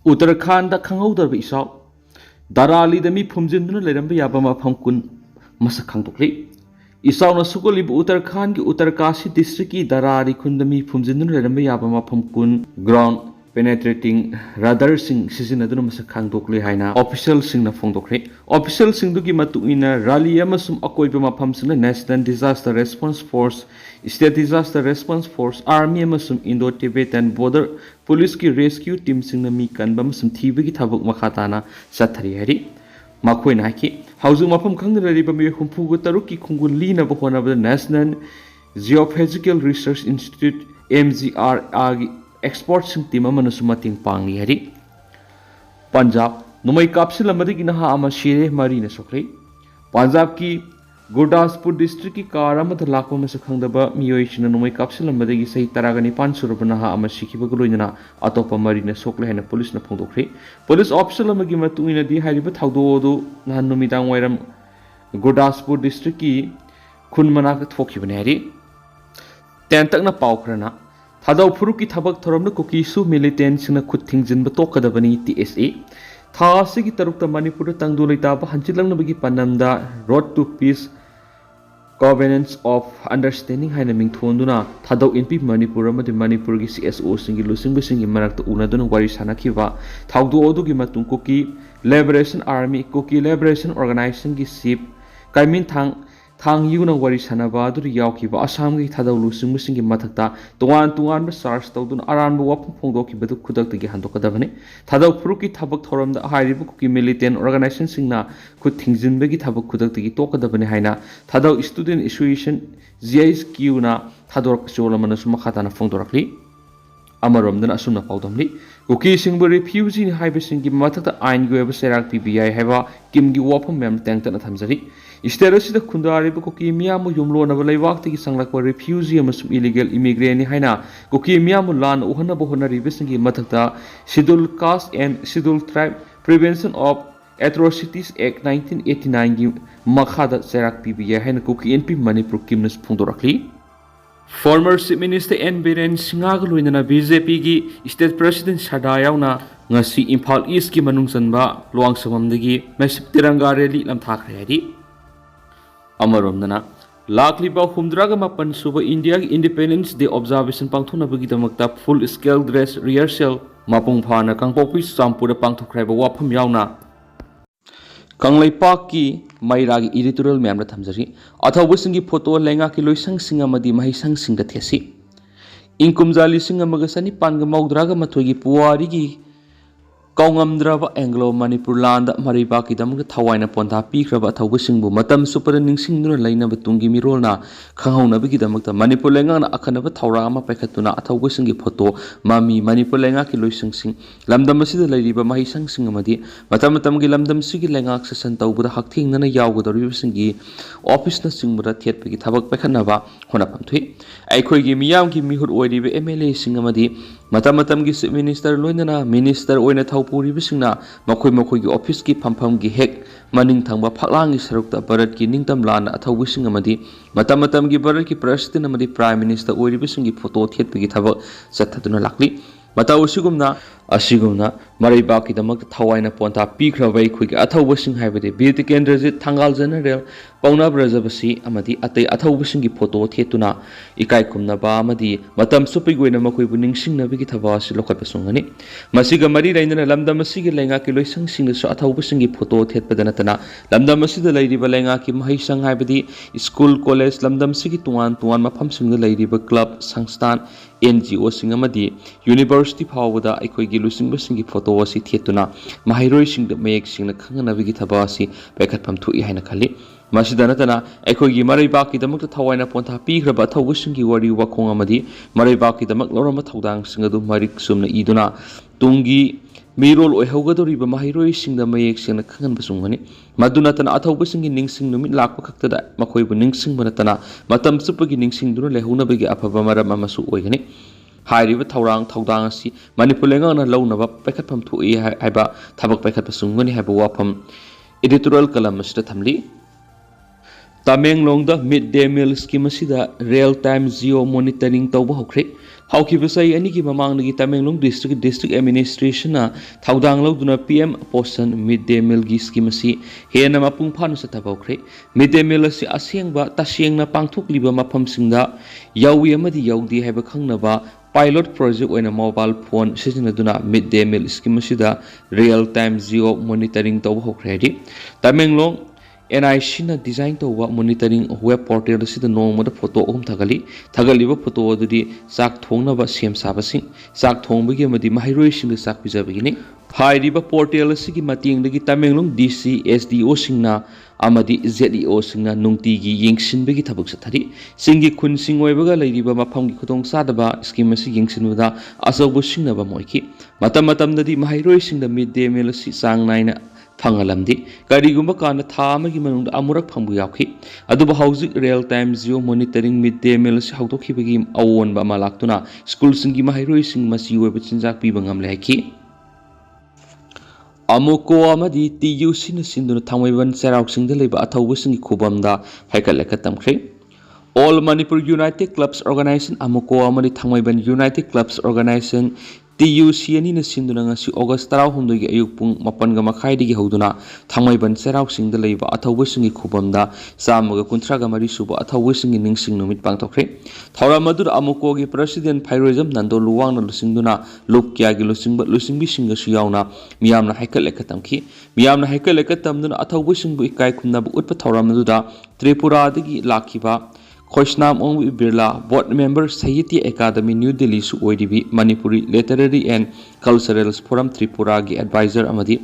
Uttarakhand khanghaudar isau darali da mi phumjinduna leramba yaba mafam kun masak khangtokli isau na sukoli Uttarakhand ki Uttarkasi district ki darali khunda mi phumjinduna leramba yaba mafam kun ground penetrating radar sing sizinaduna masak khangtokli haina official sing na phongdokre official sing dugi matuina rally amasum akoiba mafam sing National Disaster Response Force State Disaster Response Force Army amasum Indo-Tibetan Border Police ki rescue team sing na mi kanba amasum thibagi thabak makhatana sathari hari makhoi na ki hauzu mafam khangna riba mi humpugu taruki khungul lina ba hona ba National Geophysical Research Institute MGR export sing team amana sumating pangi hari Punjab Nongmei kapsilamba ki naha ama sire mari na sokre Punjab ki Gurdaspur district ki karama da lakwa masakhangdaba miyoi china Nongmei kapsilamba ki sahi taragani pansurba naha ama sikhiba galoina atopa mari na sokle hena police na phongdokre police officer amagi matuina di hariba thaudo do nahan numidang wairam Gurdaspur district ki khunmana ka thokibane hari tentak na pawkrana Thadau Furuki Tabak Thoramna Kuki Su militant Sina Kutingjin Batokadabani TSA Thasi Tarukta Manipur Tangdulita Hanchilang Nabagi Panamda Road to Peace Covenants of Understanding Hainaming Thonduna Thadau NP Manipur Madi Manipur CSO Singi Lusing Singi Marak Unaduna Warisana Kiva Thaudu Odu Gimatung Kuki Liberation Army Kuki Liberation Organization Gi Sip Kaimin Thang yuna wari sanaba adu yaukiba Assam gi thadau lusing musing gi mathakta tungan ba charge tawdun aran ba wapum phongdoki badu khudak tagi handokadabane thadau furuki thabak thoram da hairibu ki militant organization singna khut thingjin bagi thabak khudak tagi tokadabane haina thadau student association GISQ na thador chola manasu makhatana phongdorakli amaromdana asumna pawdamli kuki singbu refugee haiba singi mathakta ain gi weba serak PBI haiba kim gi wapum mem tangtana thamjari Isterasi da kundari bu kuki miyamu yumlo na balai wakti ki sanglakwa refugee amasum illegal immigrant ni haina kuki miyamu lan uhana bohona ribesingi mathakta Scheduled Caste and Scheduled Tribe Prevention of Atrocities Act 1989 gi makhada serak PBI haina kuki NP Manipur kimnas phungdorakli Former Chief Minister N. Biren Singha luinana BJP gi State President Shadayauna ngasi Imphal East ki manungsanba luangsamamdagi Masip Tiranga rally lamthakre hari Amaromdana Lakliba Humdraga Mapan Suba India Independence Day Observation Pangthuna Bagidamakta Full Scale Dress Rehearsal Mapung Phana Kangpokpi Sampura Pangthokraiba Wapam Yauna Kanglai Paki Mairagi editorial Mamra Thamjari Athawasingi photo lenga ki loisang singa madi mahisang singa thesi Inkumjali singa magasani panga maudраga mathogi puari gi Kaungamdraba Anglo-Manipur land Maribaki Damga Tawaina Ponta Pikraba Tawishingbu Matam Super Ningsing Laina Batungi Mirona Kahona Bigidamakta Manipur Lengan Akanaba Taurama Pekatuna Atawishingi Poto Mami Manipur Lenga Kiloising Sing Lamdamasi the Lady Mahisang Singamadi Matamatamgi Lamdam Sigi Lenga Accessan Tauba Hakting Nana Yago the Riversingi Office Nursing Muda Tiet Pigi Tabak Pekanava Honapantui Aikogi Miyamki Mihur Oidi MLA Singamadi Matamatamgi Minister Luinana Minister Oina Taupuri Bisina Makoi Office ki Pampam gi Hek Maning Tangba Paklangi Sarukta Barat ki Ningtam Lana Atawishing Amadi Matamatam gi Barat ki President Amadi Prime Minister Oiri Bisingi Photo Thiet Pigi Taba Satatuna Lakli Matawusigumna Asigumna Maribaki the Mak Tawaina Ponta Pikraway quick Atawishing Habit Beauty Kendrazit Tangal General Pauna Brazabasi Amadi Ate Atawishingi Poto Tietuna Ikai Kumnaba Amadi Matam Supiguina Makui Ningsing Navigi Tavasi Lokapasungani Masiga Mari Raina Lamda Masigi Lenga Kiloisang Singers Atawishingi Poto Tiet Padanatana Lamda Masida Lady Balenga Kim Haisang Habidi School College Lamdam Sigi Tuan Mapam Sing the Lady Club Sangstan NGO Singamadi University Powada Ikogi Lusing Basingi Photo was it Tietuna Mahiroi Sing the Make Sing the Kanganavigi Tabasi Bekat Pam to Ihana Kali Masidanatana Ikogi Maribaki the Mak Tawaina Ponta Pigraba Tawishingi Wari Wakongamadi Maribaki the Maklorama Tawdang Singadu Marik Sumna Iduna Tungi Mirol Ohogadori Mahiroi Sing the Mayek Sing the Kangan Basungani Madunatan Atawishing in Ningsing Numit Lakakta Makoi Ningsing Banatana Matam Supagi Ningsing Duna Lehuna Bigi Apavamara Mamasu Oigani Hairiba Taurang Tawdangasi Manipulenga Launava Pekapam to Eba Tabak Pekapasungani have a wapam editorial Kalamus the Tamli Tamenglongda mid-day meal scheme asida real-time geo monitoring tawba hokre. Haukiba sai ani ki mamangdagi Tamenglong district administration na thaudang lawduna PM posan mid-day meal gi scheme asi hena mapung phanu sa tabokre. Mid-day meal asi asengba tasengna pangthokliba mafamsingda yawi amadi yawdi haiba khangnaba pilot project oina mobile phone sisinaduna mid-day meal scheme asida real-time geo monitoring tawba hokre di. Tamenglong NIC na design to wa monitoring web portal sida nongmada photo thagali thagaliba photo adudi sak thongna ba sem sabasing sak thongbagi amadi mahairoi sing sak bijabagini hairiba portal sigi mating dagi Tamenglong DC SDO singna amadi ZEO singna nungtigi yengsinbagi thabuk sathari singi khun singoibaga leiriba mafamgi khutong sadaba scheme asi yengsinwada asabu singna ba moiki matam dadi mahairoi singda mid-day meal si sang naina Fangalamdi, Karigumba Kana Tama Giman Amurak Pambu Yaki, Aduba Housing Real Time Geo Monitoring Mid-Day Meals how to keep a game Awan Bamalaktuna, schools and Gimahiro sing Masi Webinzak Bibangam Laki Amoko Amadi, TU Sinasin Tamavan Serau sing the labor at a wishing Kubamda, Hekalekatam Kre. All Manipur United Clubs Organization Amoko Amadi Tamavan United Clubs Organization TUC ani na sinduna nga si August 16 gi ayuk pung 8 ga makhai digi hoduna Thangmaiban serau singda leiba athawa singi khubamda samaga kunthra ga mari suba athawa singi ningsing numit pangthokre thora madur amuko gi president phairoism nando luwang na lusingduna lukya gi lusingbi singa su yauna miyamna haikal ekatamki miyamna haikal ekatamduna athawa singbu ikai khumna bu utpa thora maduda Tripura digi lakiba Khoishnam Ong Birla, Board Member Sahitya Academy New Delhi su OIDB Manipuri Literary and Cultural Forum Tripura gi Advisor Amadi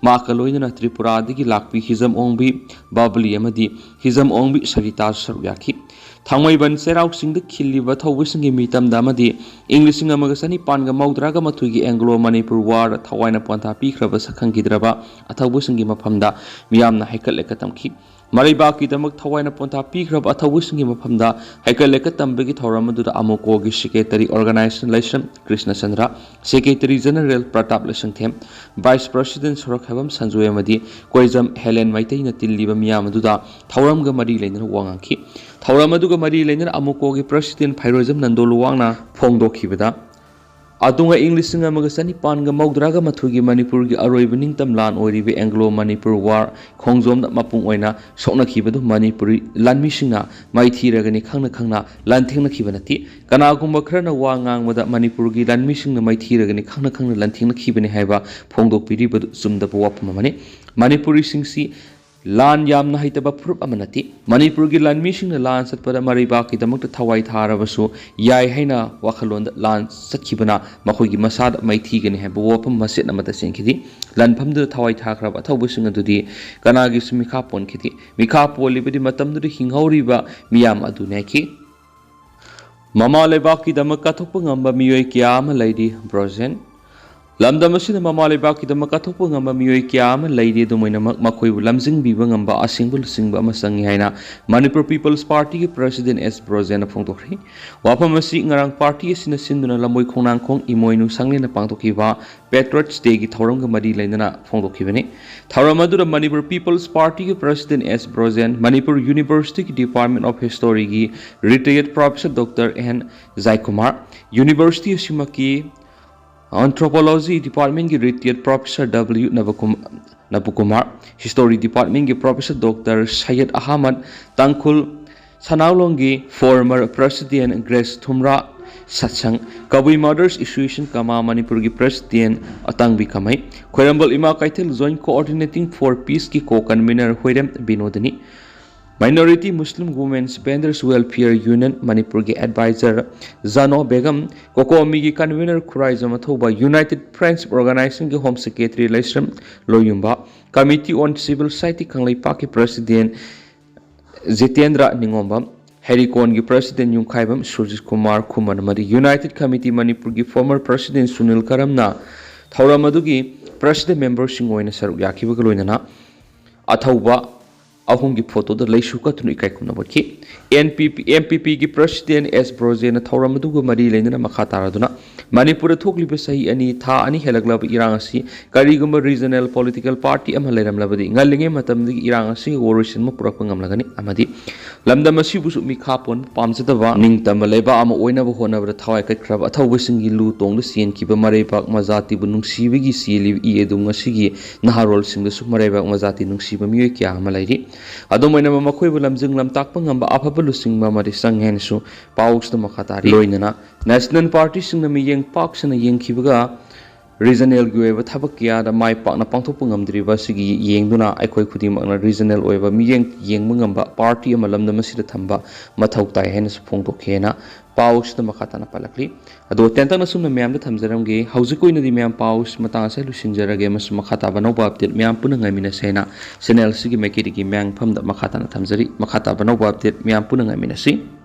Makaloidana Tripura digi Lakpi Hizam Ongbi Babli Amadi Hizam Ongbi Sarita Saryaki Thangmaiban Serau Sing the Kiliba Thawisingi Mitam Damadi Englishing Amagasani Panga Maudraga Matugi Anglo-Manipur War Tawaina Ponta Pikraba Sakangidraba Atawisingi Mapamda Miyamna Haikal Ekatamki Maribaki Damak Tawaina Ponta Pikrab Atawisingi Mapamda Haikal Ekatambagi Thoramadura Amokogi Secretary Organization Krishna Chandra Secretary General Pratap Lesangthem Vice President Sorakhabam Sanjoy Amadi Koizam Helen Maitai Natiliba Miyamaduda Thoramga Mari Lena Wanganki Thoramaduga Mari Lena Amokogi President Phairoism Nandoluwangna Phongdokhibada Adunga English Amagasani Panga Maudraga Matugi Manipur gi Aroibaning Tamlan Oribi Anglo-Manipur War Khongjom Mapung Oina Sokna Kibadu Manipuri Lanmi Singa Maiti Ragani Khangna Khangna Lanthingna Kibanati Kanagumba Krana Wangang Mada Manipur gi Lanmi Singa Maiti Ragani Khangna Khangna Lanthingna Kibani Haiba Phongdok Piri Badu Sumda Wapamani Manipuri Singsi Lan Yamna Haitaba Prup Amanati Manipur gi Lan Mishing the Lan Satpada Maribaki the Mukta Tawai Tarabasu Yai Haina Wakalon Lan Satkibana Makogi Masad Maitigan have Wapam Masit Namata Sinkidi Lan Pam the Tawai Takrab Atawishing to the Kanagis Mikapon Kitty Mikapo Libidi Matam to the Hingoriba Miyam Aduneki Mama Lebaki the Makatopangamba Miyoi Kiama Lady Brozen Lamdamasina Mamalibaki the Makatopanga Mui Kiam, Lady Domina Makoi, Lamsing Bibangamba, a single singba Masangiana, Manipur People's Party, President S. Brozena Pongtokri, Wapamasi Narang Party is in the Sinduna Lamoy Konang Kong, Imoinu Sangin the Pangtokiva, Patriots Degi Toranga Madi Lena Pongtokivani, Taramadu Manipur People's Party, President S. Brozen, Manipur University Department of History, retired Professor Dr. N. Zaikumar, University of Shimaki. Anthropology Department की retired Professor W. Nabukumar, History Department की Professor Dr. Syed Ahmad Tangkul, Sanaulong की former President Grace Thumra Satsang, Kabui Mothers Association Kama Manipur की President Atangbi Kamai, Khoirambal Ima Kaitel Joint Coordinating for Peace की Co-Convener Hoirem Binodani, Minority Muslim Women's Vendors Welfare Union Manipur ki Advisor Zano Begum Kokomi ki Convener Kuraizam Thoba United Friends Organizing ki Home Secretary Laisram Loyumba Committee on Civil Society Kanglaipa ki President Zitendra Ningomba Harikon ki President Yungkhaibam Surjit Kumar Kumarmadi United Committee Manipur ki former President Sunil Karamna Thauramadu ki President Member Singoina Saruk Yakiba Loinana Athauba ahumgi photo da leisu ka tunu ikai kuna botki MPP gi president S Brojen thauramadu gu mari leina makha taraduna Manipur thokliba sahi ani tha ani helaglab irang asi karigumba regional political party am haleram labadi ngalinge matam di irang asi oration ma purak ngamlagani amadi lamdam asi busu mi khapon pamjadaba ning tamaleba ama oina ba hona ba thawai kai krab athau singi lu tong da sien kiba mare pak mazati bu nungsibi gi sili i edum ngasigi naharol sing da su mare pak mazati nungsiba mi kya amalairi adomaina ma makhoi bu lamjing lam takpa ngamba afaba lu sing ma mari sang hen su paus da makhatari loinana national party sing na mi yeng pak sana yeng kibaga regional gi oiba thabak kya da mai pak na pangthop ngamdriba sigi yengduna aikhoi khudi makna regional oiba mi yeng ngamba party amalam da masida thamba mathau tai hen su phong tokhena paus da makhata na palakli ado tentang na sumna myam da thamjaram ge haujikoi na di myam paus mata sa lu sinjarage mas makhata banau ba update myam punang ngamina sena channel sigi mekiri gi myang pham da makhata na thamjari makhata banau ba update myam punang ngamina si